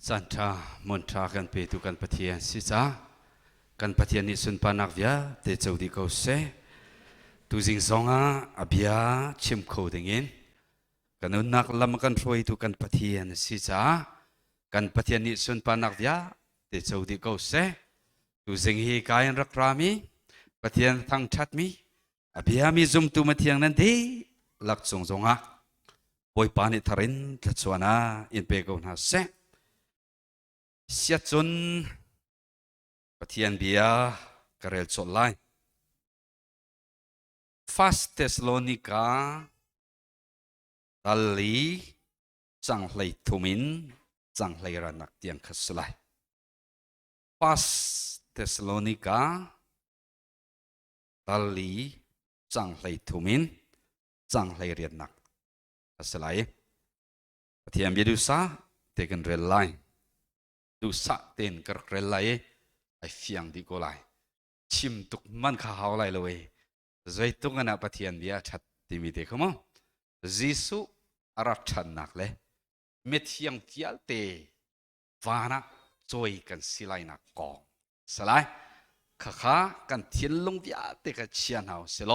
สันทามนทรากันไปตุกันปะเทียนสิจ้ากันปะเทียนนิสุนปานักวิาเตจาวดีเขาเสตุจิงซองอาอภิยาชิมเขาดึงอินกันอุนักลำกันรวยตุกันปะเทียนสิจ้ากันปะเทียนนิสุนปานักวิาเตจาวดีเขาเสตุจิงฮีกายันรักรามีปะเทียนทั้งชัดมีอภิยามีซุมตุมาเทียงนั้นดีลักซงซองอาปอยปานิทารินทัศวนาอินเปกอนฮาเสเสียจนปะเทียนเบียกระเรลสดไลFirst Thessalonica ตัลลีจังไหลทุมินจังไหลรันักเตียงขัสไล First Thessalonica ตัลลีจังไหลทุมินจังไหลเรียนนักขัสไลปะเทียนเบียดูซาเตกันเรลไลดูสักเต็นกระเรลไลไอเฟียงดีโกไลชิมตุกมันข้าวไลเลยใจตุกันนับปะเทียนเบียชัดติมิเตขโมจิสุอารัชันนักเลยเม็ดยังเทียลเตวานะจอยกันสิไลนักกองสลายข้ากันเทียนลงเบียเตกันเชียนเอาสิโล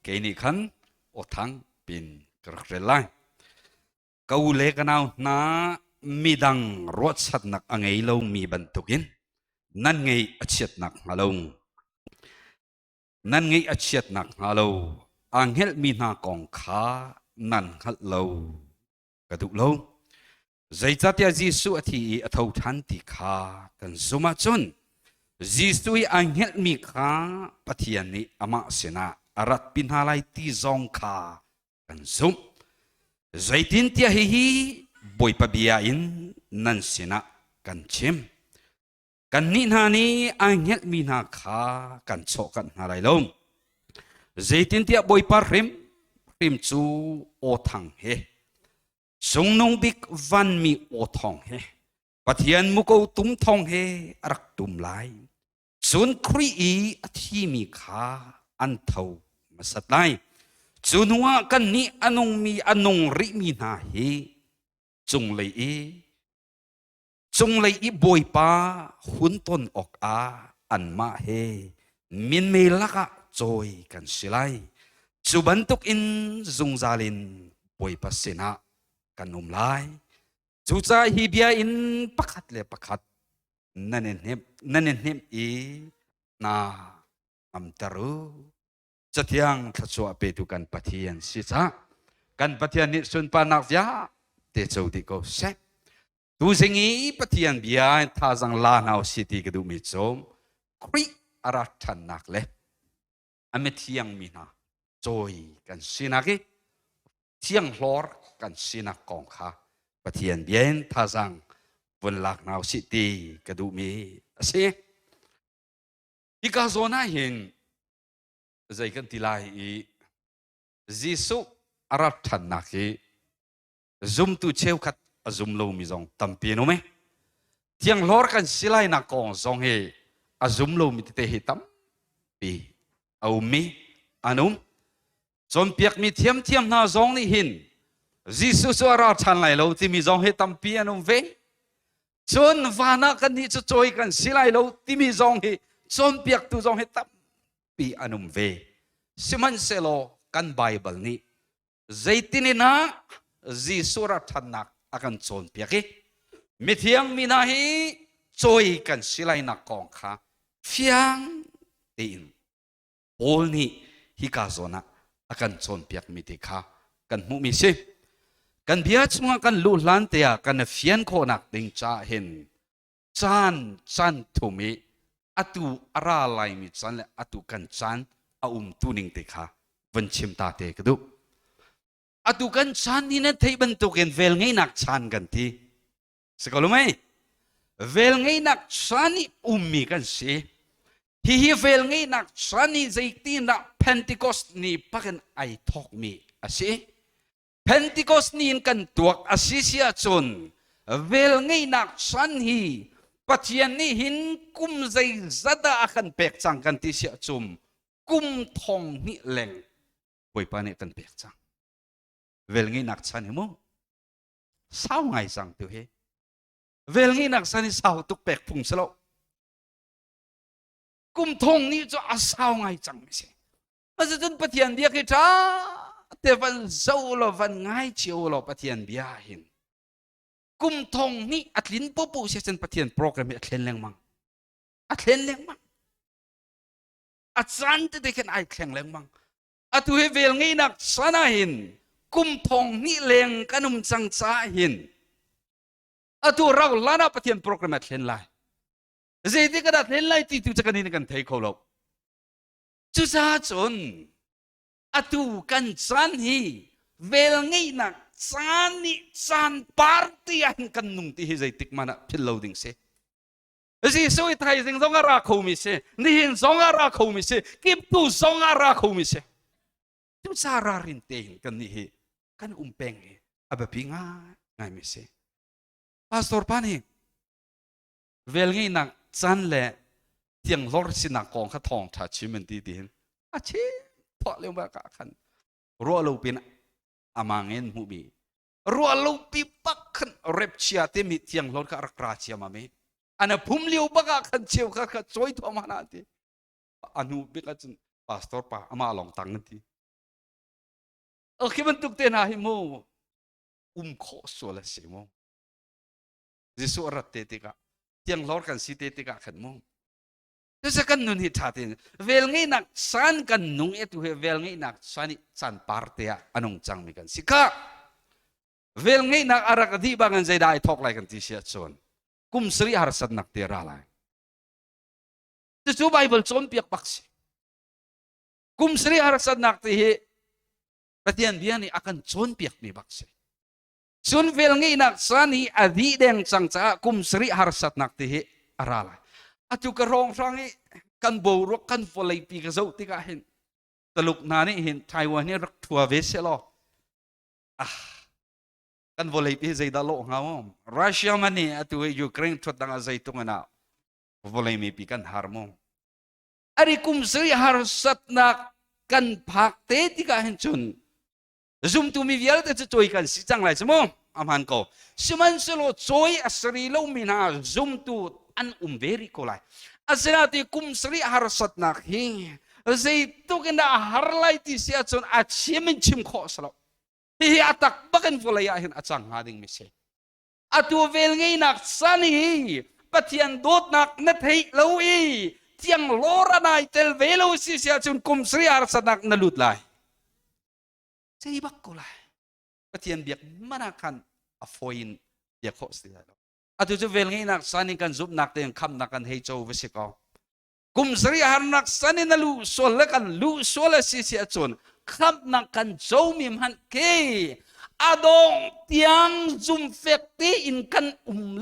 เกนิขันโอทังปินกระเรลไลกูเล็กันเอานามีดังรถสัตว์นักอังไงลงมีบรรทุกินนั่นไงอาชีพนักฮาลงนั่นไงอาชีพนักฮาโลอังเฮลมีนากองขานั่นฮัลโลกระดูกโลใจจัดยาจิสุอธิอธทันติขากันสมาจนจิสุยอังเฮลมีขาปะเทียนนี้อามาเสนาอารัตปินฮาไลตีจงขากันซุมใจตินเตียฮีบอยปะเบียอินนั่นเสนากันชิมกันนินานีอังเฮลมีนาขากันโชกันอะไรลงเจตินเตียบอยปาริมจูโอทังเฮสงนงบิกวันมีโอทองเฮปะเทียนมุกตุมทองเฮรักตุมไลส่วนครีอีที่มีขาอันเท่ามาสัตไลส่วนว่ากันนี้อนงริมีนาเฮจงเลยจงเลยอีบอยปาหุ่นต้นออกอันมาเฮมินเมลักจอยกันสิไลจุบันตุกอินจงซาลินบอยปาเสนากันนุมไลจูจ่าฮิเบียอินปักเลปักนั่นเองอีนาอัมตารุจัดยังทัศวะเปตุกันปะเทียนสิจ้ากันปะเทียนนิสุนปานักยาเตจาวดิโกเซดูสิ่งนี้ปะเทียนเบียท่าจังลานาสิติกดูมิจมคริอารัชันนักเล่อเมทียงมีนาจอยกันสินักเทียงหลอร์กันสินักกองข้าปะเทียนเบียนท่าจังวันลักนาสิติกดูมีเสียอีกาโซน่าเห็นใจกันทีไรจิสุอารัชันนักซุมตุเชวขัดซุมโลมิจงตั้มเปียโนไหมเทียงหลอร์กันสิไลนักกองจงเฮซุมโลมิเตหิตั้มปีเอามีอันุมจนเปียกมีเทียมนาจงนี่หินจิสุสวาราชันไหลโลที่มีจงเฮตั้มปีอันุมเวจนวานากันนี่จะจอยกันสิไลโลที่มีจงเฮจนเปียกตุจงเฮตั้มปีอันุมเวสิมันเซโลกันไบเบิลนี้ใจตินนะจิสุราชันนักakan con piaki mithiang minahi choi kan silai na kong kha fiang tin ol ni hi ka zona akan chon piak mitikha kan mu mi se kan bia chunga kan lu hlan te a kan fian kho nak ding cha hin chan thumi atu ara lai mi chan le atu kan chan a tuning te kha van chim ta te kadu atukan chan ni na thei bantukin vel ngay nak chan kan ti sikalo mai vel ngay nak chan ni kan si hi vel ngay nak chan ni zaiti na Pentecost ni pakan ay thok mi asi Pentecost ni kan tuak asi siya chon vel ngay nak chan hi patian ni hin kum zai zada akan pek chang kan ti siya chum kum thong ni leng boy pa ni kan pek chang vel ngay nak chan mo sao ngày rằng tiêu hết เวลงี้นักสันนิสาวตุกเป็กพุงสโลกุมทงนี่จะอาสาวไงจังไม่ใช่มาจะจนปะเทียนเดียกิจ้าแต่วันเจ้าเราวันง่ายเชียวเราปะเทียนเบียหินกุมทงนี่อัดลินปุ๊บปุ๊บเสียจนปะเทียนโปรแกรมอัดเล่นแรงมั้งอัดเล่นแรงมั้งอัดสันจะได้แค่ไหนแข็งแรงมั้งอัดตัวเวลงี้นักสันหินกุมทงนี่แรงกันนุ่มจังจ้าหินอัดตัวเราล้านปะเทียนโปรแกรมอัดเล่นไล่เจดีก็ได้เล่นไล่ที่ตัวจะกันนี่กันเทคโคลจุดาจนอตูกันสันฮีเวลงี้นักสันนี่สันปาร์ตี้อันกันนุ่งที่ให้ใจติกมานะพิลโลดิ้งเซ่สิสวยไทยสิงสองอาราคูมิเซ่นี่หินสองอาราคูมิเซ่กิบตูสองอาราคูมิเซ่จุดสารารินเตงกันนี่ฮีกันเปงฮีอาแบบพิงาง่ายมิเซ่พาสตอร์ปานี่เวลงี้นักสันเล่เตียงลอร์สินักกองข้าทองถ้าชิมันดีดีนอาชีพอเลี้ยงบ้ากะขันรัวลูปินอามังเงินหูบีรัวลูปีปักขันเร็บเชียเตมิเตียงลอร์กะรักราเชียมาเมอันนั้นพุ่มเลี้ยวบ้ากะขันเชียวกะขันจอยตัวมานาทีอันนู้บิกะจนพาสตอร์ป้าอามาลองตังกันทีคิดมันตุกเตน่าหิโมโคสัวละสิโมจิสุรัตเตติกะเตียงลอร์กันสิเตติกะขันโมแต่จะกันนุ่นหิดชาตินเวลงี้นักสันกันนุ่งเอตุเฮเวลงี้นักสันสันปาร์ตี้อันงจังมีกันสิกะเวลงี้นักอารักดีบางันใจได้ทอกไลกันที่เสียชนกุมสรีหารสัตนักเตระไลจะจูไบเบิลชนเปียกปักสิกุมสรีหารสัตนักที่เฮปฏิญาณนี้อากันชนเปียกมีปักสิชนเวลงี้นักสันนี้อดีตเดงสังจ้ากุมสรีหารสัตนักที่เฮอะไรไลatu kerong sangi kan borok kan volai pi ka zau tika hin taluk nani hin Taiwan ni rak thua veselo kan volai pi zai dalo ngawom Russia mani atu Ukraine thot danga zai tungana volai mi pi kan harmo ari kum sri har satna kan phak te tika hin chun zoom tu mi vial te choi kan si chang lai chmo amhan ko siman selo choi asri lo mina zoom tu an veri kolai asenati kum sri harsat nakhi zaitu kena harlai ti sia chon achimin chim kho salo hi atak bakan volaya hin achang hading mise atu vel ngei nak sani pathian dot nak na thei loi tiang lora nai tel velo si sia chon kum sri harsat nak nalut lai sei bak kolai pathian biak manakan afoin biak kho sia atu ju vel ngei nak sani kan zup nak ten kham nak kan hei chou vesiko kum sri har nak sani na lu sol kan lu sol si si achon kham nak kan chou mim han ke adong tiang zum fekti in kan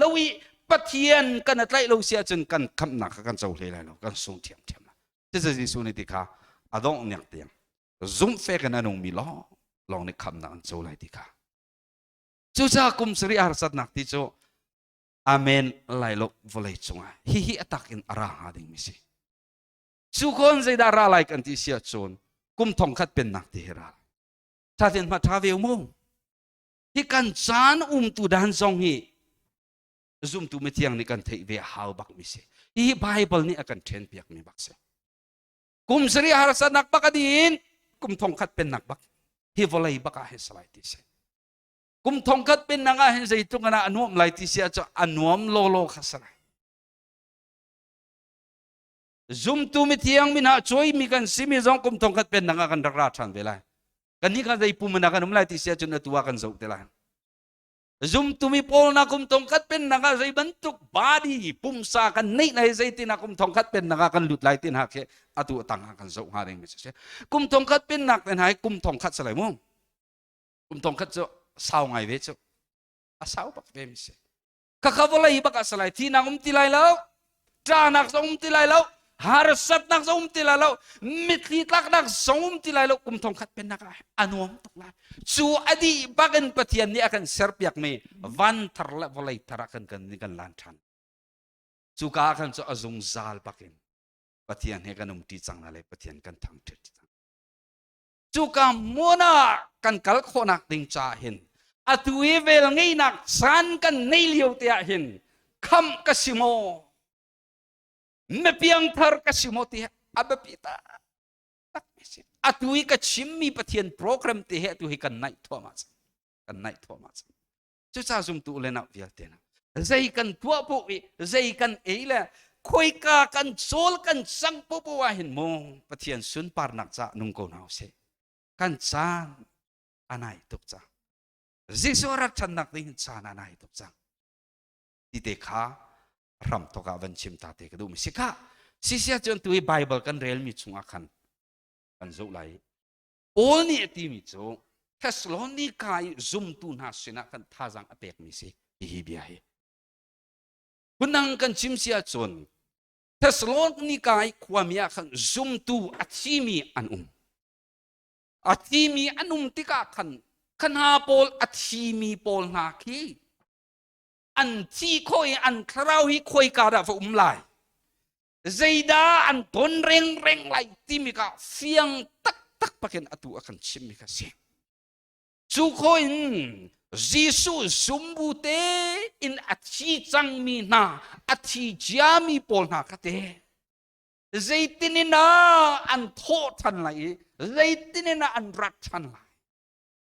lowi pathian kan atlai lo si achon kan kham nak kan chou le lai lo kan sung thiam thiam te je ji su ni ti kha adong nyak tiang zum fe kan anong mi lo long ni kham nak chou lai ti kha chu cha kum sri har sat nak ti cho amen lailok volai chunga hi atakin ara hading misi chu kon zai da ra lai kan ti sia chon kum thong khat pen nak ti hera ta tin ma tha veu mo hi kan chan tu dan song hi zoom tu me tiang ni kan thei ve hau bak misi hi bible ni akan then piak mi bak se kum sri har sa nak bakadin kum thong khat pen nak bak hi volai baka he salai ti se kum thong khat pen nanga hen zai tu ngana anuam lai ti sia cho anuam lo khasana zoom tu mi tiang min ha choi mi kan simi zong kum thong khat pen nanga kan ra than velai kan ni ka zai pu mana kan umlai ti sia cho na tuwa kan zau telan zoom tu mi pol na kum thong khat pen nanga zai bentuk body pumsa kan nei lai zai tin na kum thong khat pen nanga kan lut lai tin ha ke atu tang kan zau ha reng mi se kum thong khat pen nak ten hai kum thong khat salai mo kum thong khat cho sao ngày về chứ sao bạc về mình sẽ các khâu lấy bạc salai thi nang tilai lâu tra nak tilai lâu harsat nak tilai lâu mitli tak nak tilai lâu kum thong khat pen nak anuam tok lai chu adi bagan patian ni akan serpiak me van tharla volai tarakan kan ni kan lanthan chu ka kan chu azung zal bakin patian he kan ti chang na le patian kan thang the chu ka mona kan kal khonak ding cha hin atui vel ngei nak san kan nei liu tia hin คำกสิโมไม่เพียงเธอกสิโมที่อับปิตาตักมิสิอัตุยกชิมมีปะเทียนโปรแกรมที่อัตุยกันไนทั่วมาสกันไนทั่วมาสจุดซาซุมตุเลนักวิลเตนะใจกันทั่วปุยใจกันเอเลคุยกากันโซลกันสังปุปวาหินมงปะเทียนสุนปาร์นักจ้านุ่งโกนเอาเสกันจานอันไหนตุกจ้าจิสวรัชนักดิ้งจานอันไหนตุกจ้าที่เด็กข้ารำตกาวันชิมตาเตกดูมิสิกาสิเสียจนตัวไบเบิลกันเรียลมิจุงอาคันกันจุไลโอนี่ที่มิจุเทสโลนิกายซุมตูน่าสินะกันท่าจังอเปกมิสิฮิบิอาฮีคุณนังกันชิมเสียจนเทสโลนิกายความยาคันซุมตูอัติมีอันอัติมีอันติกาคันขันหาโพลอัติมีโพลนาคีอันที่คอยอันคราวที่คอยการะฟุมไลใจดาอันทนเร่งไลที่มีกาเฟียงตักปะเกนอตุอาคันชิมิกาเสียจูคอยยิสุสมบูเตอินอัติจังมีนาอัติจามีโพลนาคเตใจตินินาอันโทษทันไลใจตินินาอันรักทันไล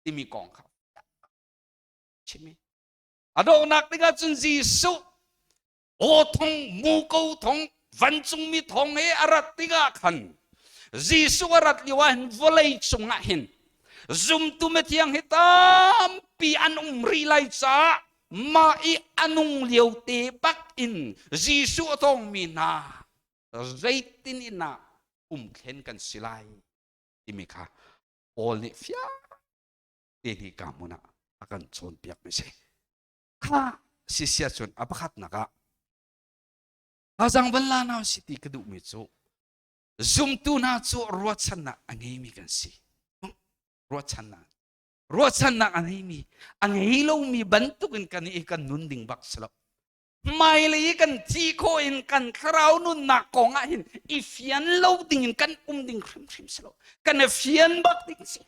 ที่มีกองเขาชิมิอดอนักนี่ก็จุนจีสุโอทงมูกูทงวันจุงมีทงเออารัตติกาขันจีสุอารัตลิวาหินวลัยจุงอาหินซุมตุเมที่ยังฮิตามปีอันรีไลจ้ามาอีอันุงเลียวเตปักอินจีสุทงมีนาใจตินินาเข็นกันสิไลที่มีค่ะโอลิฟิอาเอนิกามุนาอากันชนเปียกไม่ใช่ข้าสิเสียจนอับขัดนักอาจังบัลลานาสิติกระดูมิจูซุมตูนาจูรัวชันนักอันนี้มีกันสิรัวชันนักอันนี้มีอันนี้เรามีบรรทุกกันอีกันนุนดิ่งบักสลับไม่เลยกันที่โคอินกันคราวนุนนักกองหินอีเฟียนเราดิ่งกันดิ่งคริมสลับกันเฟียนบักดิ่งสิ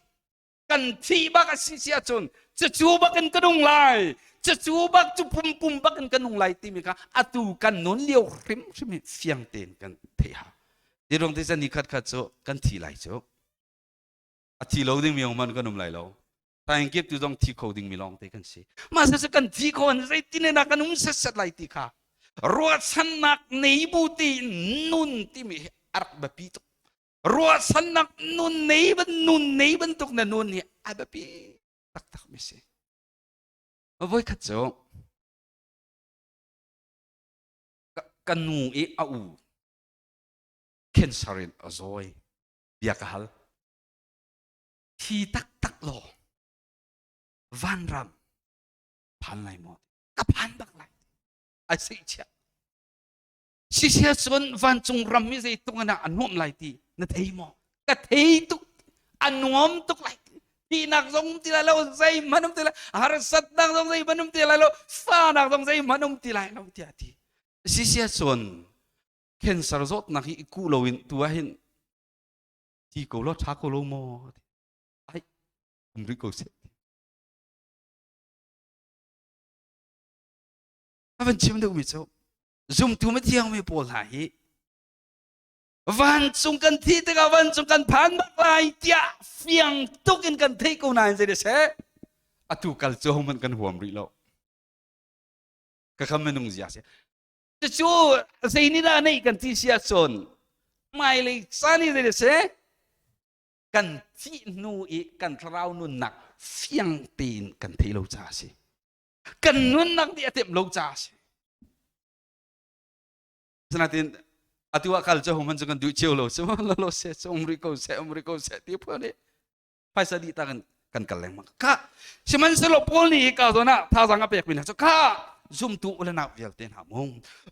กันที่บักสิเสียจนจะจูบักกันกระดุงไลจะจูบักจูปุ่มบักกันกันนุงไลที่มีกันอตูกันนุนเลี้ยวคริมเฟียงเต็นกันเทียเดี๋ยวตรงที่จะนิคัดโจกันที่ไลโจที่เราดิ่งมีองมันกันนุงไลเราแต่ยังเก็บตัวตรงที่เขาดิ่งมีลองเตกันสิมาสักกันที่เขาอันใจที่เนี่ยนักกันนุงสัดไลที่ค่ะรัวชันนักในบูตีนุนที่มีอาร์บปีตุรัวชันนักนุนในบันตุกนันนุนเนี่ยอาร์บปีตักไม่ใช่ว่าขัดโจกันนูเออาอูเคนซารินอซอยเบียกฮัลที่ตักโลวันรำพันไลหมดกับพันบักไลไอ้สิเชียสิเชียส่วนวันจงรำมิเซตุงนะอันนุ่มไลตีนั่นเทมอกะเทตุอันนุ่มตุกไลที่นักสงที่เราใจมันนุ่มที่เราหารสัตนักสงใจมันนุ่มที่เราฟ้านักสงใจมันนุ่มที่เราที่อาทิสิเชียส่วนเข็นสารสดนักอีกูโลวินตัวเห็นที่กูรถชักกูโลโมไอ้ผมริโกเซถ้าเป็นชิมดูมิโซซุมตัวไม่เที่ยงไม่ปวดไหลวันจงกันที่แต่ก็วันจงกันผ่านบักไลเดียเฟียงตุกินกันที่กูนายจะได้เสอตุกัลโจมันกันหัวมริโลก็คำมันนุ่งเสียเสียจะชูสิ่งนี้ได้ในกันที่เสียส่วนไม่เลยสานี่จะได้เสกันที่นูอีกันคราวนุนหนักเฟียงตีนกันที่เราจ่าสิกันนุนนักที่อาทิตย์เราจ่าสิฉะนั้นอาทิตย์ว่าคัลเจ้ามันจะกันดูเชี่ยวเราสมมติเราเสอมริโกเสที่พวกนี้ไปสดีตากันกันแรงมากค่ะฉะนั้นสรุปพวกนี้ก็ตัวน่ะท่าสังเกตเป็นนะค่ะซุมตุอุลนาเวลเตนหามง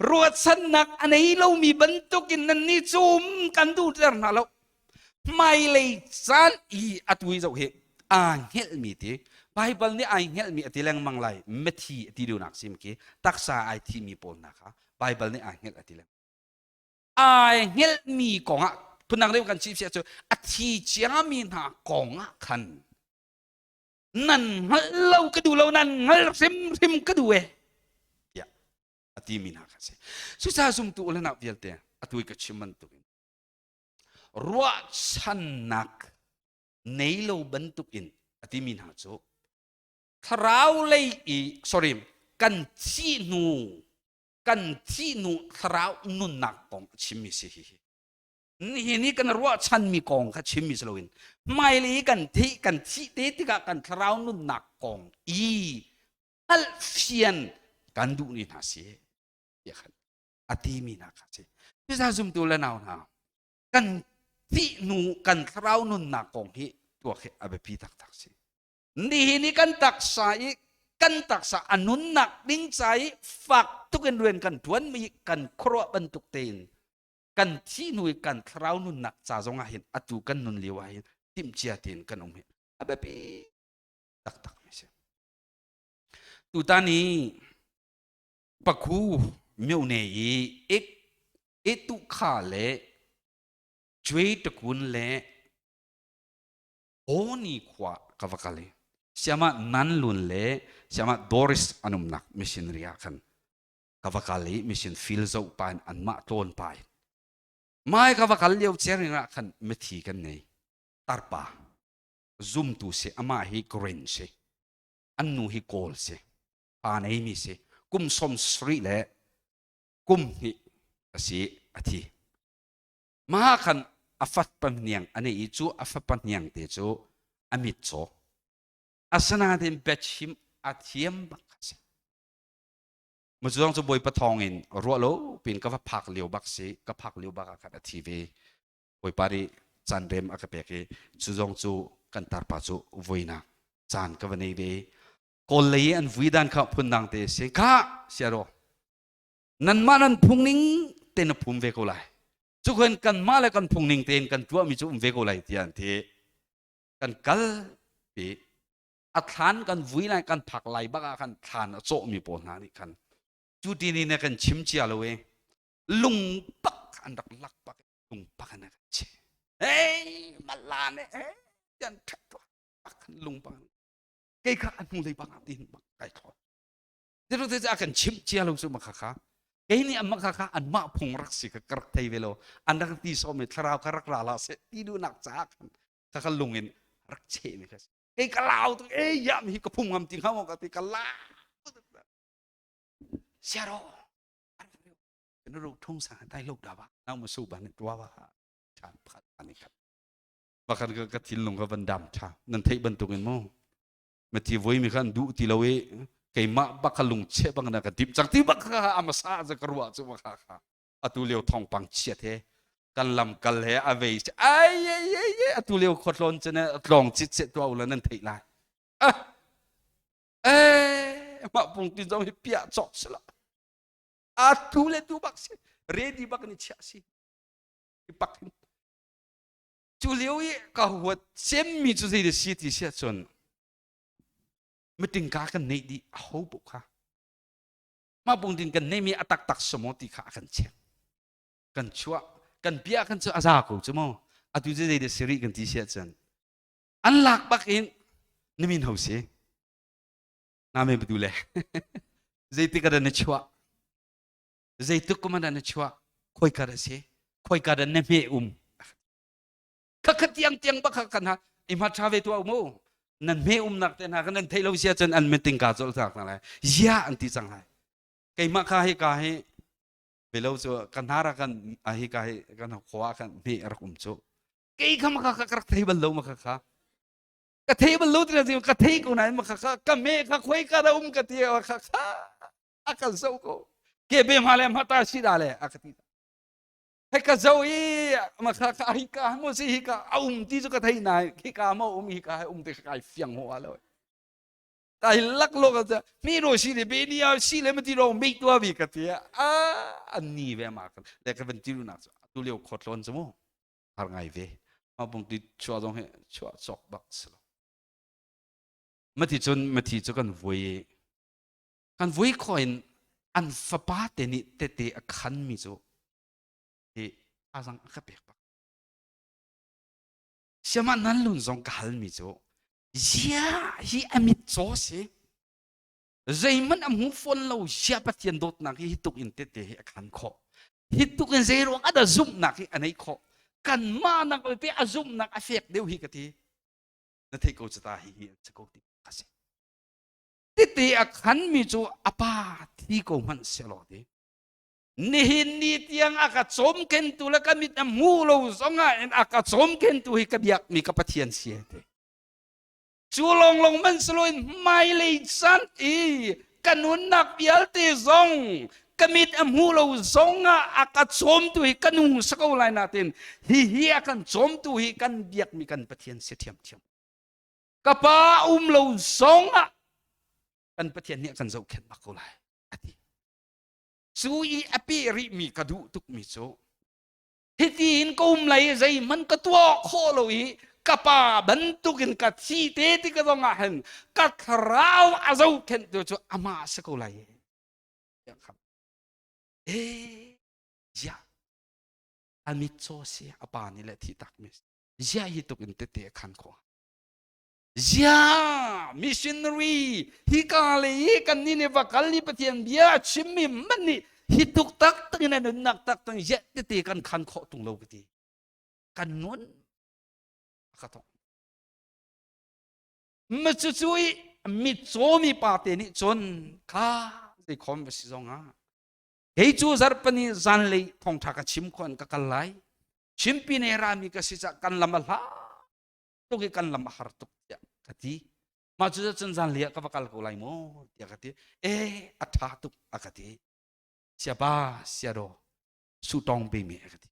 รวดสันนักอันนี้เรามีบรรทุกินนั่นนี่ซุมกันดูเรื่องนั้นเราไม่เลยสันอีอัตวิจเหอ่านเฮลมีที่ไบเบิลนี่อ่านเฮลมีที่แรงมังไลเมทีที่ดูนักสิมกี้ตักษาไอที่มีปนนะคะไบเบิลนี่อ่านเฮลที่แรงอ่านเฮลมีกองอ่ะพนักเรียกกันชิบเสียจอธิจามีหากองอ่ะคันนั่นเราก็ดูเรานั่นริมก็ดู ตีมินาค่ะสิสุดท้ายซุ่มตัวเลนักเวลเตะอตุยกับชิมันตุกินรัวชันนักในโลบันตุกินอติมินาโจทราวเลยsorry กันที่นูทราวนุนนักกองชิมิสินี่กันรัวชันมีกองค่ะชิมิสโลวินไม่เลยกันที่เตะกันทราวนุนนักกองอัลฟียนกันดูนี่นะสิยาขันอติมินาค่ะสิพิซาซุมตัวละนาวนะกันที่นูกันทราวนุนนักกองที่ตัวเขาอาเบปีตักสินี่กันตักษากันตักษาอนุนักดิ้งใจฝักทุกันเรียนกันทวนมีกันครัวบรรทุกเตนกันที่นุยกันทราวนุนักจ่าจงเห็นอตุกันนุนเลียวเห็นทิมเจียเตนกันองเห็นอาเบปีตักไม่ใช่ตุตานี้ปักคูเมียวเนยตุขาเล่ช่วยตะกุนเล่โอนี่ขวากะวกาเล่เสียมานันลุนเล่เสียมาดอริสอนุมนักมิชินเรียกันกะวกาเล่มิชินฟิลโซปานอันมาโตนไปไม่กะวกาเลียวเชียริงกันไม่ทีกันไงตาร์ปาซุ่มตูเสอามาฮิกรีนเสอันนูฮิโกลเสปานเอมิเสกุมสมสรีเล่กุมฮิสิอธิมาคันอาฟัดปัญญาอันนี้อีจูอาฟัดปัญญาเตจูอามิตโซอาสนาเดนเบชิมอาเทียมบักสิมาจูต้องจะบอยปะทองอินรัวโลเป็นกับว่าพักเลียวบักสิกับพักเลียวบักกันอาทีวีบอยปาริจันเรมอากาเปกจูต้องจูกันตาร์ปาจูวุยนาจันกับวันนี้เวกอลเลยอันวุยดันข้าพุนดังเตสิข้าเสียโรนั่นมานันพุงนิ่งเต้นพุ่มเวกุไลทุกคนกันมาเลยกันพุงนิ่งเต้นกันตัวมีจุ่มเวกุไลที่อันที่กันกัลปีอัฐานกันวุ้ยไลกันผักไหลบ้ากันฐานโจมีปนหานี่กันจุดนี้เนี่ยกันชิมเชียร์เลยลุงปักอันดักลักปักลุงปักอันนั้นเชเฮ้ยมาลาเนี่ยยันแค่ตัวปักลุงปักไก่ข้าอันนู้นเลยปักอันนี้ปักไก่ทอดเดี๋ยวเราจะกันชิมเชียร์ลงสู่มาข้าini amak kakak an mak pung raksi ke kerak tay velo anda ti some tharau karak lala se tidu nak cakan kakak lungin rakce ni kas kalau tu ya mi ke pung am ting hawo ka ti kalau siaro nuru thung sa tai lok da ba na mu su ban tua ba cha phat ani kat bakan ke til lung ka ban dam cha nan thei ban tungin mo ma ti voi mi kan du ti lawe kay ma bakalung che bang na kadip chang ti baka amasa za karwa chu baka atuleo thong pang che the kan lam kal he ave ai atuleo khotlon chene tlong chit che to ulan nan thei lai ma pung ti jong hi pia chok sala atule tu bak se ready bak ni cha si ipak tuleo ye ka huat sem mi chu sei de si ti sia chonไม่ติงกากันในดีเอาบุกค่ะมาบุงติงกันในมีอัตักตักสมอติขากันเชียกันชัวกันเปียกันจะอาซากูจะมั้งอาตุจะได้เดสิริกันที่เชียจันอันหลักบักอินนี่มินเฮาสิน้าไม่ดูเลยใจติกันในชัวใจตุกมันในชัวคอยกันสิคอยกันในเมอุมข้าขัดเตียงบักกันฮะอิมาชาเวตัวมูนั่นเมอุมนักแต่นักนั่นเทโลเซียจนอันไม่ติงกาจอลสักนั่นแหละยาอันที่จังไรไก่มาข้าให้เวลาจะกันหารักันให้กันขวากันเมรักอุ้มโจไก่ข้ามาข้ากระเทยบอลลูมาข้ากระเทยบอลลูที่เราจะกระเทยกูไหนมาข้ากระเมข้าคุยกันอุ้มกระเทียมาข้าอากันโซโก้เก็บเบมาเลยมาตาชิดาเลยอากันที่ให้กระเจ้าอีมาข้าฮิกาโมซิฮิกาเอาที่จะกระเทยนายฮิกาโมฮิกาให้ที่ข้าเฟียงหัวเลยแต่ลักโลกจะมีโรชิเลเบนีอาชิเลมันที่เราไม่ตัววิกติอันนี้เวมากันแต่ก็เป็นที่รู้นักตัวเลี้ยวขดล้นสมองหาไงเวมาบุงติชัวตรงเหชัวจอกบักสลมาที่จนกันวุ้ยคอยอันฟ้าป้าเตนิเตขันมิโซอาสังก็เปียกปะเชื่อมันนั่นลุนส่งกัลมิโจยาฮีอมิโจสิ zai man am hu fon lo sia pathian dot na ki hituk in te te kan kho hituk in zero ada zum na ki anei kho kan ma na ko pe azum na afek deu hi ka ti na thei ko chata hi cha ko ti ka se ti ti akhan mi chu apa thi ko man se lo de nihin ni tiang aka chom ken tu la kamit am hu lo zonga en aka chom ken tu hi ka biak mi ka pathian sia te chu long long man sloin mai le san i kanun nak bial te zong kamit am hu lo zonga aka chom tu hi kanu sakau lai natin hi akan chom tu hi kan biak mi kan pathian se thiam thiam kapa lo zonga kan pathian ni kan zo khen bakau lai ati sui api ri mi kadu tuk mi cho hitin kum lai zai man ka tua kho lo hi kapa bantukin ka thi te ti ka zonga hen ka khrau azau khen tu cho ama sakau lai ya kham ja amit cho si apa ni le thi tak mi ja hi tukin te te khan kho ja missionary hi ka le kan ni ne vakal ni pathian bia chimmi man ni hi tuk tak tang na nak tak tang ja te te kan khan kho tung lo ti kan non ka thok ma chu chui mi cho mi pa te ni chon kha de khom ba si zonga hei chu zar pani zan le thong tha ka chim khon ka kal lai chim pi ne ra mi ka si cha kan lam la to ki kan lam har tuk ya ka ti ma chu chen zan le ka bakal ko lai mo ya ka ti atha tuk akati sia ba sia do su tong pe mi ka ti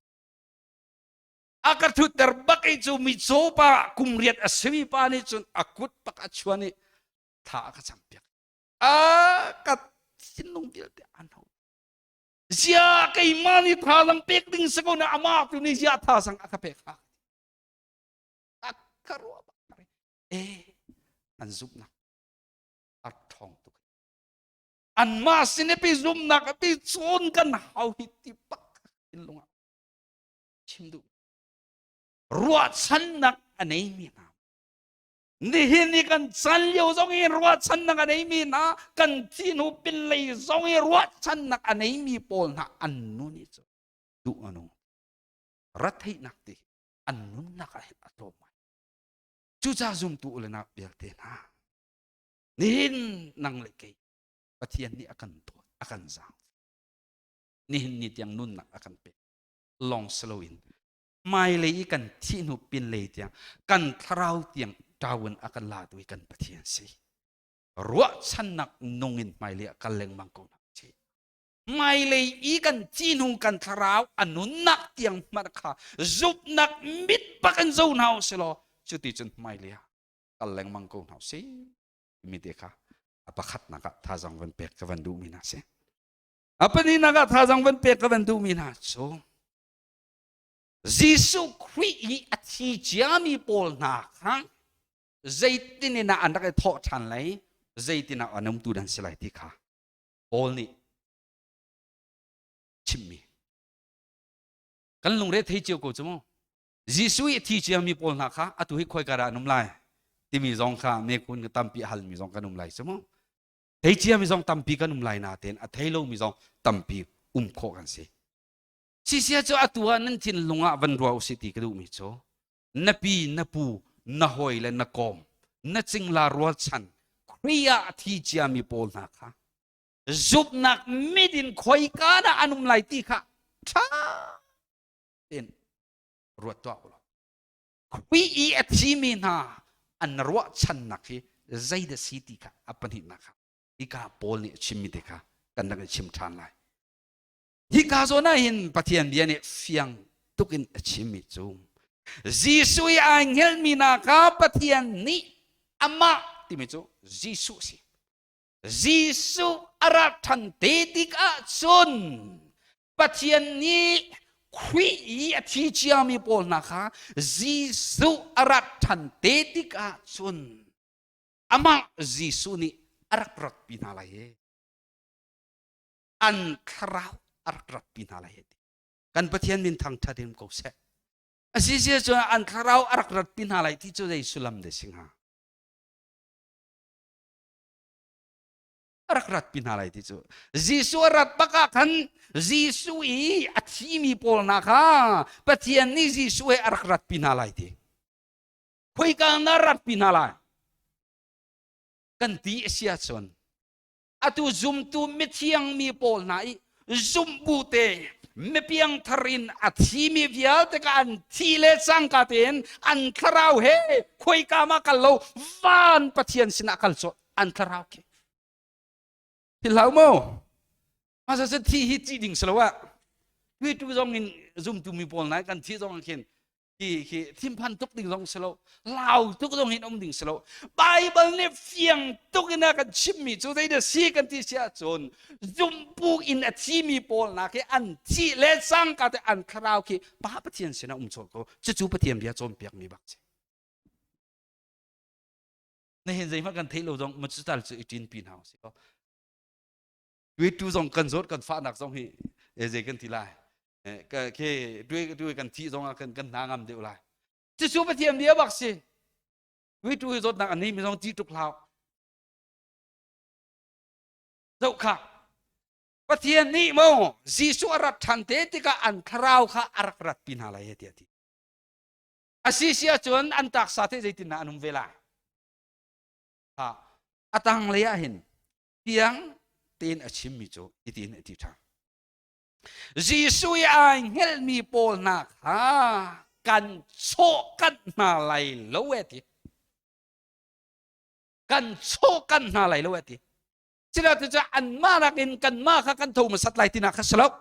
akar thu terbak itu mi coba kumriat asmi pa ni chun akut pak achuani tha ka champiak kat sinung bil te anho sia kai mani tha lang pek ding sako na ama tu ni sia tha sang akapek ha akarwa ba an zup na at thong tu an ma sine pi zum na ka pi chon kan hau hi ti pak in lunga chimdu ruat san nak anei mi na nihin ni kan san liu zong in ruat san nak anei mi na kan tinu pin lei zong in ruat san nak anei mi pol na annu ni cho du anu rathai nak ti annu nak a ato mai chu cha zum tu le na bel te na nihin nang le ke pathian ni akan to akan zang nihin ni tiang nun nak akan pe long slow in mai le kan thinu pin le tiang kan thrau tiang tawun akan la tu kan pathian si ruwa chan nak nungin mai le kan leng mang ko nak chi mai le kan thinu kan thrau anun nak tiang mar kha zup nak mit pakan zo nau selo chuti chun mai le kan leng mang ko nau si mi te kha apa khat naka thajang van pek ka van du mi na se apa ni naka thajang van pek ka van du mi na so Jisu Christ athi jami pol na khang zaitin na anak tho chan lai zaitin na anam tu dan silai ti kha pol ni chimmi kan lung re thei chiu ko chumo Jisu athi jami pol na kha atu hi khoi kara num lai ti mi zong kha me kun tampi hal mi zong kanum lai chumo thei chia mi zong tampi kanum lai na ten a thei lo mi zong tampi kho kan se Sisia cho atua nan tin lunga van ruau city kadu mi cho napi napu na hoi le na kom na ching la rual chan kriya thi chia mi pol na kha zup nak midin khoi ka na anum lai ti kha tha ten ruat to lo kwi I athi mi na an ruwa chan na khi zaida city kha apani na kha ika pol ni chimmi te kha kan na chim than lai Hika zona hin pathian dia ni fiang tukin achimi chung Jisui angel mina ka pathian ni ama timi chu Jisu si Jisu arathan tetika chun pathian ni khui athi chiami pol na kha Jisu arathan tetika chun ama Jisu ni arakrat pinalai an kharau arak pinala heti kan pathian min thang thadim ko se asisia cho an kharau arak pinala ti cho dei sulam de singha arakrat pinalai ti chu Jisu rat baka kan Jisu i athimi pol na kha pathian ni Jisu e arakrat pinalai ti khoi ka na rat pinalai kan ti sia chon atu zum tu mithiang mi pol na i zum bute me piang tharin athimi vial te ka an thile chang ka ten an tharau he khoi ka ma kal lo van pathian sina kal cho an tharau ke hilau mo masa se thi hi chi ding slowa wi tu zong in zum tu mi pol na kan thi zong khen ki thim phan tuk ding zong slo lao tuk zong hin om ding slo bible ne fiang tuk ina kan chim mi chu dei de si kan ti sia chon zum pu in a thi mi pol na ke an thi le sang ka te an kharau ki pa pathian sina chol ko chu pathian bia chom piak mi bak che ne hen zai ma kan thei lo zong ma chu tal chu itin pin haus ko wi tu zong kan zot kan fa nak zong hi e je kan ti lai cái đuôi cần thị giống cần nàng ngầm đều lại chứ số bắt thiềm đĩa bác sĩ với đuôi rốt nặng anh ấy mình giống chỉ trục lao dẫu khác bắt thiềm ní mô dì số rát thằng tế thì cả anh thao khá arak rát pin hà lại hết thì asi siya chuan an tak sa thế dây tin na anum về lại ha atang leyahin tiang tin a chim mi cho itin ati tha Jisu ai ngel mi pol na ha kan cho kan na lai lo eti kan cho kan na lai lo eti sila tu cha an ma na kan ma kha kan tho ma sat lai tina kha salok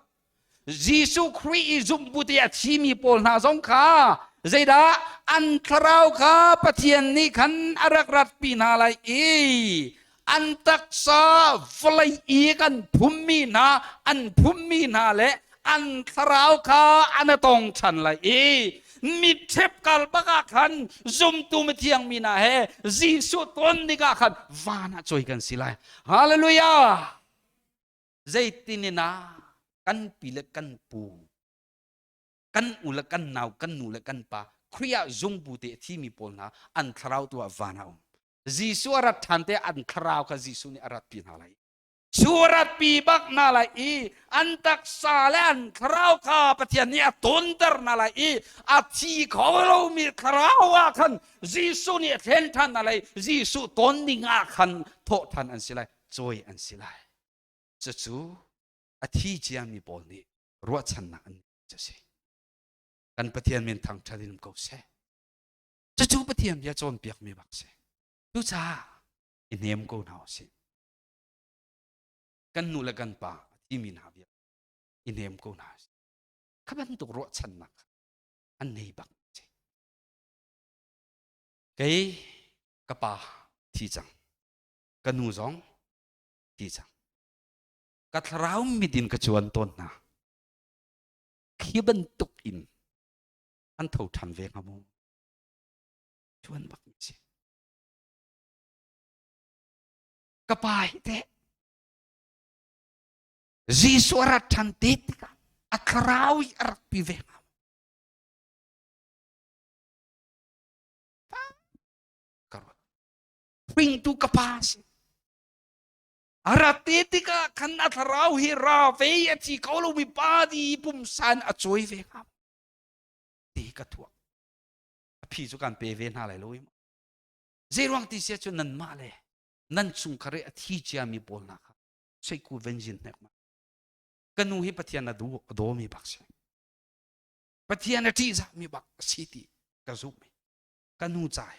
Jisu Christ zum buti a chi mi pol na zong kha zaida an tharau kha pathian ni khan arak rat pi na lai e an taksa vlai i kan phummi na an phummi na le an tharau kha an tong chan lai e mi thep kal baka khan zum tu mi thiang mi na he Jisu ton ni ka khan wana choi kan silai hallelujah zaitinina kan pile kan pu kan ula kan nau kan nula kan pa kriya zum bu te thi mi pol na an tharau tu wana Jisu arat thante an tharau ka Jisu ni arat pi na lai surat pi bak na lai i an tak sa le an tharau ka pathian ni aton dar na lai i a thi kholo mi tharau wa khan Jisu ni then than na lai Jisu ton ni nga khan tho than an silai joy an silai chu a thi chiam mi pol ni ro chan na an cha se kan pathian men thang tharin ko se chu pathian ya chon piak mi bak se tu cha inem ko na se kan nu la kan pa ti min ha bia inem ko na khaban tu ro chan na an nei bak che kai kapa thi chang kan nu zong thi chang ka thrau mi din ka chuan ton na khiban tuk in an tho tham ve ngamu chuan bak che kapai te Jisu arat thantetika akrawi arat pive karot ping tu kapas aratetika kan atraw hi ra ve ati kaulo mi padi pumsan achoi ve kam ti ka thua phi chu kan pe ve na lai loi zerwang ti se chu nan ma le nan chung khare athi chia mi bol na kha sei ku venjin nek ma kanu hi pathian adu do mi bak se pathian ti za mi bak siti ka zu mi kanu chai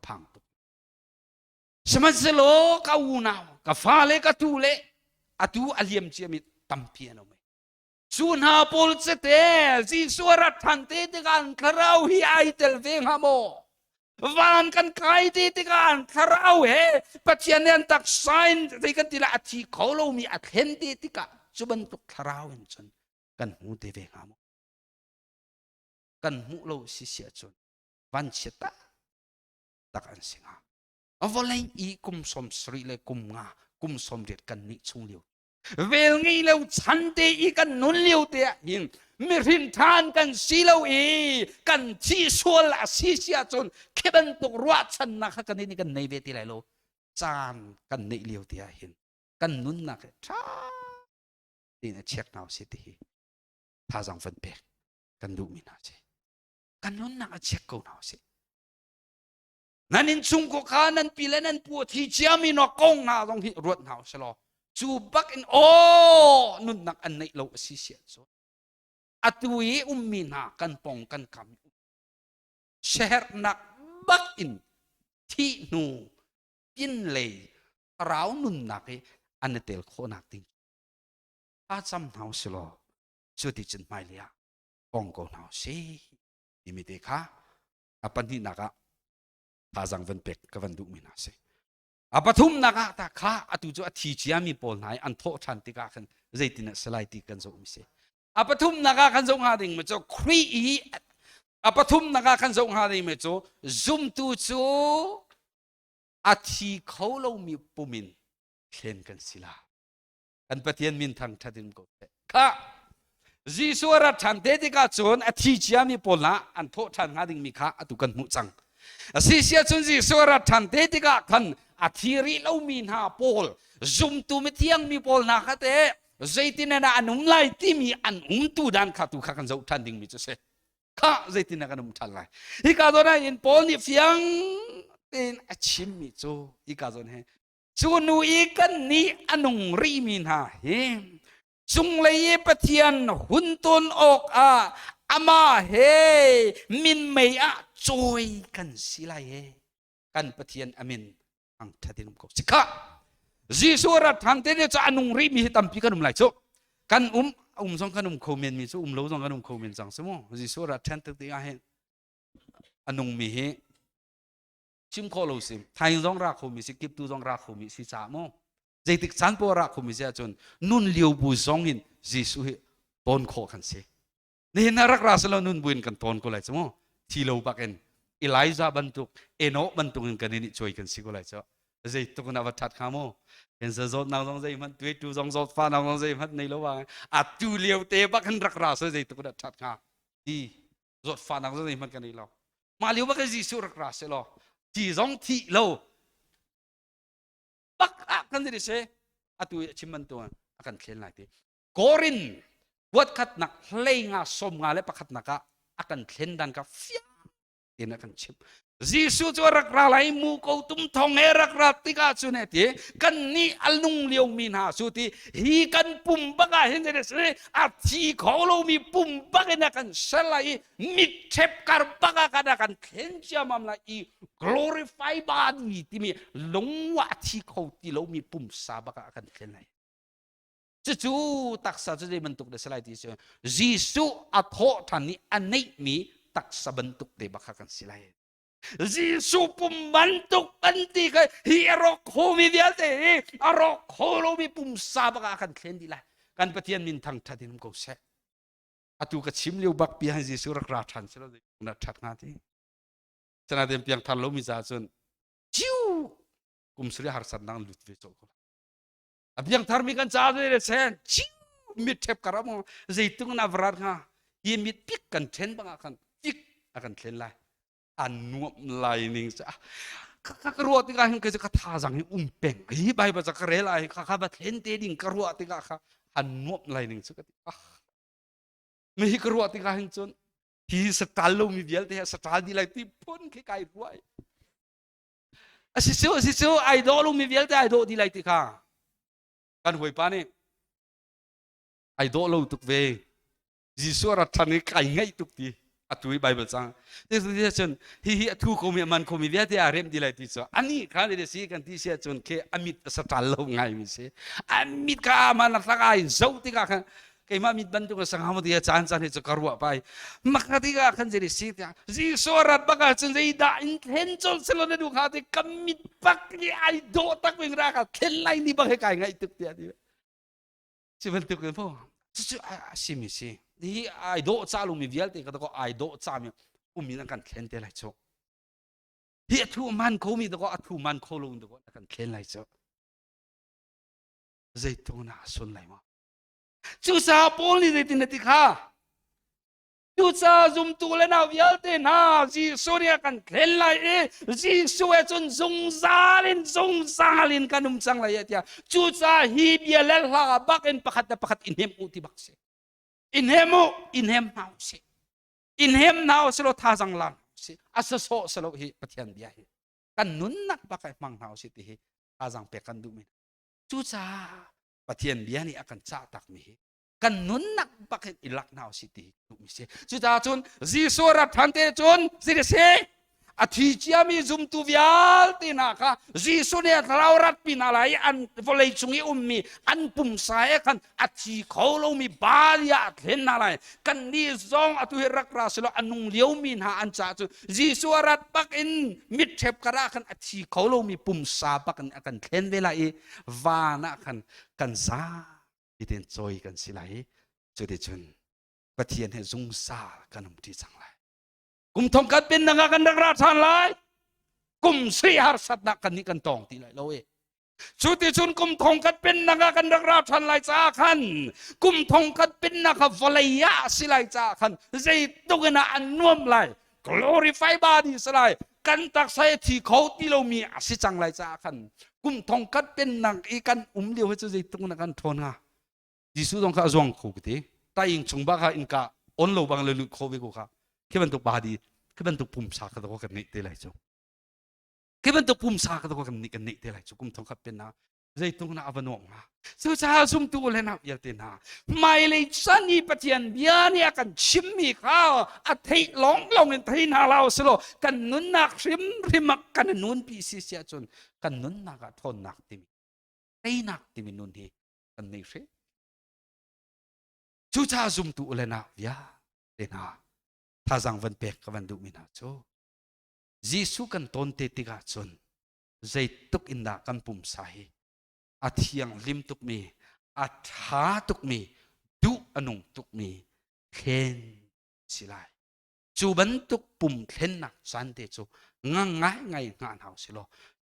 phang tu samazelo ka una ka fale ka tu le atu aliam chi mi tampiano me chuna pol chete ji suara thante de kan kharau hi ai tel veng hamo van kan kai ti kan tharau he pathian nen tak sign ti kan tila athi kholo mi athen ti ka chuban tuk tharau en chon kan hu te ve ngam kan mu lo si sia chon van cheta tak an singa avolai i kum som sri le kum nga kum som ret kan ni chung liu vel ngi lo chan te i kan nun liu te hin mi rin than kan silo i kan chi sual a si sia chon keben tuk ruat chan na kha kan ni kan nei ve ti lai lo จานกันในเลียวเตียเห็นกันนุ่นนักช้าตีนเช็คน่าสิทีท่าจังฟันเป็กกันดูมินาเจกันนุ่นนักเช็คกูน่าสินั่นอินซุงกูขานั่นปีเลนั่นปวดที่เจียมีนกงน่าตรงที่รวดน่าสลอจูบักอินโอนุ่นนักอันในโลกสิเสียsoอัตุยมินากันปองกันคำเชฮร์นักบักอินที่นูยินเลยเรานุนนักอันเตลโคนักติงอาจำหาวสโลสุดที่จันไม่เลียปองก็หาวสิดิมิเตค่ะอาปันที่นักอาจังวันเป็กกับวันดุมินาเซอาปทุมนักตาค่ะอาตุจูอาทีเจียมีปอลไหนอันโทชันติกาขันใจตินสไลติกันโซมิเซอาปทุมนักขันโซงหาดิ่งมันจะครีอาปทุมนักขันโซงหาดิ่งมันจะซุ่มตูจูอาทีเขาเรามีปุ่มินเขียนกันสิลาอันปฏิญมินทางทัดินก็ค่ะจีสวรัชันเตติกาจนอาทิเจียมีปอลนะอันโทชันหาดิ่งมีค่ะอตุกันมุจังสิเสียจนจีสวรัชันเตติกาขันอาทิริเรามีหาปอลซุ่มตูมิเทียงมีปอลนะค่ะเตใจตินน่ะอันไลที่มีอันตูดันค่ะตุค่ะกันจะทันดิ่งมีจะเสค่ะใจตินน่ะกันทันไลอีกาตัวนั้นอินปอลนี่เฟียงเป็นอาชิมมิจูอีกาจนเฮจูนูอีกันนี่อันงรีมินหาเฮจุงเลยปะเทียนหุ่นตุนออกอามาเฮมินเมียจอยกันสิไลเฮกันปะเทียนอามินอังทัดินมกสิกะจีสุรัตหันเตเนจะอันงรีมิตัมพิกันไลจูกันสองกันโคเมนมิจูโลสองกันโคเมนจังสมอจีสุรัตหันเตติอาเฮอันงมีเฮชิมโคโลซิมไทยร้องรักเขามีสิกิบตูร้องรักเขามีสิจ่าโมใจติดสันปวรักเขามีเสียจนนุ่นเลียวบุซองอินจิสุฮิตอนโคกันเสียนี่น่ารักราสแล้วนุ่นบุญกันตอนก็เลยจ้ะโมที่เราบักเอ็นเอลิซาบันตุกเอโนบันตุกกันนี่ช่วยกันสิก็เลยจ้ะใจตุกนับทัดข้าโมเห็นเสือน้องใจมันตัวจูจงสดฟ้าน้องใจมันในระหว่างอัดจูเลียวเตะบักกันรักราสใจตุกนับทัดข้าที่สดฟ้าน้องใจมันกันนี่เรามาเลียวบักกันจิสุรักราสแล้วที่ร้องที่เราปักกันดิเสอตุยชิมันตัวอากันเขียนอะไรที่กอรินวัดขัดนักเลงาสมงาเลปักขัดนักอากันเขียนดันกับฟิยอินอากันชิมจิสุจวรักราไลมูกตุมทองเอรักราติกาสุเนติกันนี่อัลนุงเลียวมินหาสุติฮีกันปุ่มบักเห็นดิเสอาทีเขาเรามีปุ่มบักนักกันสลายมิดเทปการบักกันนักกันเขียนจามันละอี glorify body ที่มีลงว่าที่เขาที่เรามีปุ่มสาบักกันเขียนอะไรจู่ๆตักษะจะได้บรรทุกได้สลายที่เสจิสุอัทโธท่านนี้อันนี้มีตักษะบรรทุกได้บักกันสลายYesus pembantu penting hierok homi dia teh arok holomi pumsabak akan kendilah kan petian mintang tadin kau se atu kecim liu bak pian Yesus rakratan selalu nak cat ngati senadem piang thalo misalun ciu kumsri harsan nang lut besok abiang tharmi kan cahde sen ciu mitep karamo zaitung navrar nga yemit pik kan ten bang akan pik akan ten lah anu lining sa karuat tiga yang kerja kathazang umpeng hi bai baca kerela hi kakabat hente ding karuat tiga anu lining sa mehi karuat tiga yang cun hi setalo mi bial teh setadi lai tipun ke kai buai asisu idol mi bial teh idol di lai tiga kan hoi pane idol tuk ve jisura thani kai ngai tuk ti atui Bible sang dia cun hi atu komi man komi dia dia rem dilai ti so ani kan dia si kan ti sia cun ke amit satalo ngai mi se amit ka man sakai zau ti ka kai ma mit bantu ka sangamo dia chan chan he karwa pai makati ka kan jadi si dia si sorat baka cun dei da intention selo na du ka ti kamit pak ni ai do tak wing ra ka kelai ni ba kai ngai tuk dia dia si bantu ka po si mi siนี่ไอโดจ่าลุมีเวลตีก็ต้องไอโดจ่ามีมีนักการเขียนเตะไรโจเฮียทูมันเขามีตัวก็ทูมันเขาลงตัวก็นักการเขียนไรโจใจตัวน่าสนไรมั้งจู่สาวปอลนี่ได้ตินติค่ะ จูจ้าจุมตูเลนาวิลเตน่าจีสุเนียกันเล่นไล่จีสุเอจนจงซาลินกันจังไล่เตียจูจ้าฮีเบียเลลาบักเอ็นปักอินเฮมอุติบักเซอินเฮมนาวเซอินเฮมนาวสโลท่าจังลังเซอาสโซสโลฮีปะเทียนเบียฮีกันนุนนักบักไอมังนาวเซติฮีท่าจังเปกันดูมิจูจ้าปะเทียนเบียนี่อากันจ้าตักมีกันนุนนักบักอิลักนาวสิติดูมิเสจูจ้าจุนจีสุรัตทันเตจุนสิเดเซอาทิเจียมีจุมตูวิอัลตินาค่ะจีสุเนี่ยเรารัดปีนาไลอันวลัยจุงอีมีอันปุ่มสายกันอาทิเขาเรามีบาลีอัดเห็นนาไลกันนี่ซองอตุเฮรักราสโลอันนุ่งเลี้ยวมีนาอันจ้าจุจีสุรัตบักอินมิดเทปกระกันอาทิเขาเรามีปุ่มสาบักกันเห็นเวลาอีวานะกันซาที่เดินจอยกันสิไหลจุดเดจุนปะเทียนให้จุงซากันมุทิจังไลกุมทองกันเป็นนักกันนักราชานไลกุมสีหารสัตนักกันนี่กันตองตีไลเราจุดที่จุนกุมทองกันเป็นนักกันนักราชานไลจ้าขันกุมทองกันเป็นนักวลัยยะสิไลจ้าขันใจตุกนาอันนวมไล glorify body สิไลกันตักใส่ที่เขาที่เรามีสิจังไลจ้าขันกุมทองกันเป็นนักอีกันเดียวให้จุดใจตุกนากันทนฮะยิสุต้องข้าจวงคู่กันแต่ยิงชงบ้าข้าอินกาอ่อนโลบังเลยลุกเข้าไปกูข้าแค่เป็นตัวบาดีแค่เป็นตัวปุ่มสากตัวกันนี่เท่าไรจูแค่เป็นตัวปุ่มสากตัวกันนี่เท่าไรจูกุมทองขับเป็นนะใจตรงนั้นอวันวงนะสุดท้ายซุ่มตัวเลยนะอยากเต้นนะไม่เลยสันนี่ปะเทียนเบียนี่กันชิมมีข้าวอัฐิหลงเงินที่นาเราสโลกันนุนนักริมกันนุนปีศิษยาจนกันนุนนักทนนักติมีไอ้นักติมีนุนที่กันนี่เสสุดท้ายซุ่มตัวเลยนะอยากเต้นนะท่าจังวันเปกกับวันดูมินาโจยิสุกันตนเตติกาจนใจตุกอินดากันปุ่มใสอาเทียงลิมตุกมีอาทาตุกมีดูอนุงตุกมีเข็นสิไลจูบันตุกปุ่มเข็นนักสันเตจูง่ายงานเฮาสิโล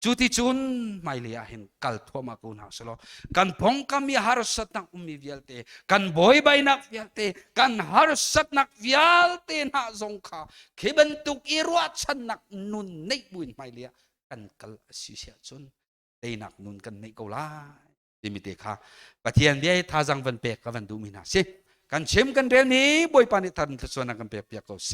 จุดจุนไม่เลียเห็นกัลทัวมากุนเฮาสิโลกันพงกามีฮารุสัตนักมีวิลเตกันบอยใบนักวิลเตกันฮารุสัตนักวิลเตน่าจงข้าเขบันตุกอิรัวชันนักนุนในบุญไม่เลียกันกัลสิเสียจุนเตนักนุนกันในกุลาดิมิเตค่ะปะเทียนเดียท่าจังวันเปกกับวันดูมินาสิกันเชื่อมกันเรื่องนี้บอยปานิทันทศวรรณกันเปียกๆก็เส